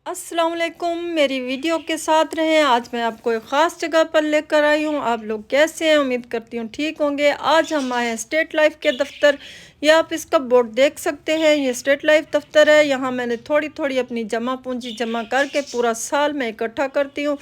अस्सलाम वालेकुम, मेरी वीडियो के साथ रहें। आज मैं आपको एक ख़ास जगह पर लेकर आई हूँ। आप लोग कैसे हैं? उम्मीद करती हूँ ठीक होंगे। आज हम आए हैं स्टेट लाइफ के दफ्तर। ये आप इसका बोर्ड देख सकते हैं, ये स्टेट लाइफ दफ्तर है। यहाँ मैंने थोड़ी थोड़ी अपनी जमा पूंजी जमा करके पूरा साल मैं इकट्ठा करती हूँ।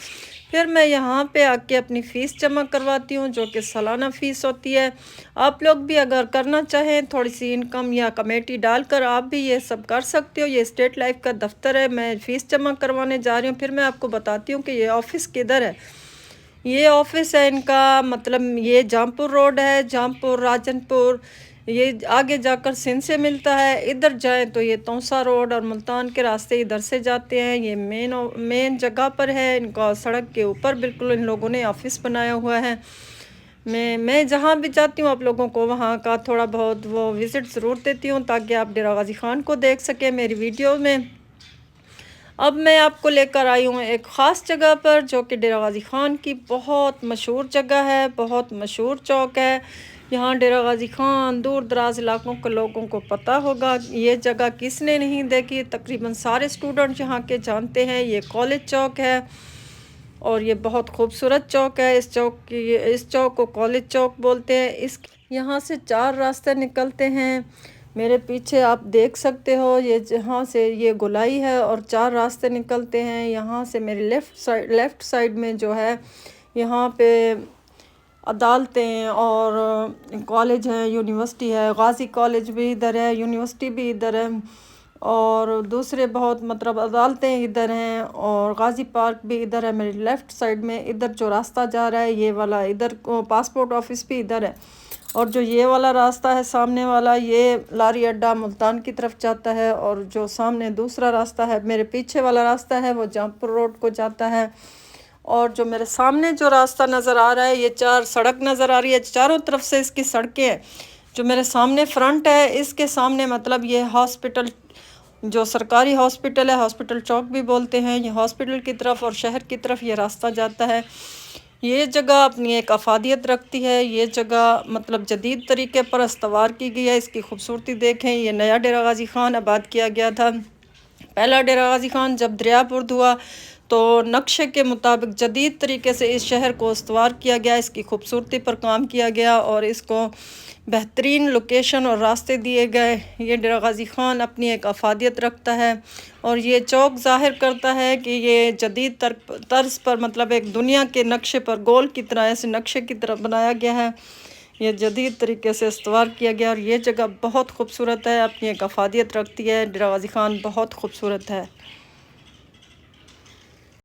फिर मैं यहाँ पे आके अपनी फ़ीस जमा करवाती हूँ, जो कि सालाना फ़ीस होती है। आप लोग भी अगर करना चाहें थोड़ी सी इनकम या कमेटी डालकर आप भी ये सब कर सकते हो। ये स्टेट लाइफ का दफ्तर है, मैं फ़ीस जमा करवाने जा रही हूँ। फिर मैं आपको बताती हूँ कि ये ऑफ़िस किधर है। ये ऑफ़िस है इनका, मतलब ये जामपुर रोड है, जामपुर राजनपुर। ये आगे जाकर सिंध से मिलता है। इधर जाएँ तो ये तौसा रोड और मुल्तान के रास्ते इधर से जाते हैं। ये मेन जगह पर है इनका, सड़क के ऊपर बिल्कुल इन लोगों ने ऑफ़िस बनाया हुआ है। मैं जहाँ भी जाती हूँ आप लोगों को वहाँ का थोड़ा बहुत वो विज़िट ज़रूर देती हूँ, ताकि आप डेरा गाज़ी ख़ान को देख सकें मेरी वीडियो में। अब मैं आपको लेकर आई हूँ एक ख़ास जगह पर, जो कि डेरा गाज़ी ख़ान की बहुत मशहूर जगह है, बहुत मशहूर चौक है। यहाँ डेरा गाज़ी ख़ान दूर दराज इलाकों के लोगों को पता होगा। ये जगह किसने नहीं देखी, तकरीबन सारे स्टूडेंट यहाँ के जानते हैं। ये कॉलेज चौक है और ये बहुत खूबसूरत चौक है। इस चौक को कॉलेज चौक बोलते हैं। इस यहाँ से 4 रास्ते निकलते हैं। मेरे पीछे आप देख सकते हो, ये जहाँ से ये गोलाई है और 4 रास्ते निकलते हैं। यहाँ से मेरी लेफ़्ट साइड में जो है, यहाँ पे अदालतें और कॉलेज है, यूनिवर्सिटी है। गाज़ी कॉलेज भी इधर है, यूनिवर्सिटी भी इधर है और दूसरे बहुत मतलब अदालतें इधर हैं और गाज़ी पार्क भी इधर है। मेरी लेफ़्ट साइड में इधर जो रास्ता जा रहा है ये वाला, इधर को पासपोर्ट ऑफिस भी इधर है। और जो ये वाला रास्ता है सामने वाला, ये लारी अड्डा मुल्तान की तरफ जाता है। और जो सामने दूसरा रास्ता है, मेरे पीछे वाला रास्ता है, वो जामपुर रोड को जाता है। और जो मेरे सामने जो रास्ता नज़र आ रहा है, ये 4 सड़क नज़र आ रही है, चारों तरफ से इसकी सड़कें हैं। जो मेरे सामने फ्रंट है, इसके सामने मतलब ये हॉस्पिटल, जो सरकारी हॉस्पिटल है, हॉस्पिटल चौक भी बोलते हैं। ये हॉस्पिटल की तरफ और शहर की तरफ ये रास्ता जाता है। ये जगह अपनी एक अफादियत रखती है। ये जगह मतलब जदीद तरीके पर इस्तवार की गई है। इसकी खूबसूरती देखें। ये नया डेरा गाज़ी ख़ान आबाद किया गया था। पहला डेरा गाज़ी ख़ान जब दरिया बुर्द हुआ तो नक्शे के मुताबिक जदीद तरीके से इस शहर को इस्तवार किया गया, इसकी खूबसूरती पर काम किया गया और इसको बेहतरीन लोकेशन और रास्ते दिए गए। ये डेरा गाज़ी ख़ान अपनी एक अफादियत रखता है और ये चौक ज़ाहिर करता है कि ये जदीद तर्ज पर, मतलब एक दुनिया के नक्शे पर गोल की तरह, ऐसे नक्शे की तरह बनाया गया है। ये जदीद तरीके से इस्तवार किया गया और ये जगह बहुत खूबसूरत है, अपनी एक अफादियत रखती है। डेरा गाज़ी ख़ान बहुत खूबसूरत है।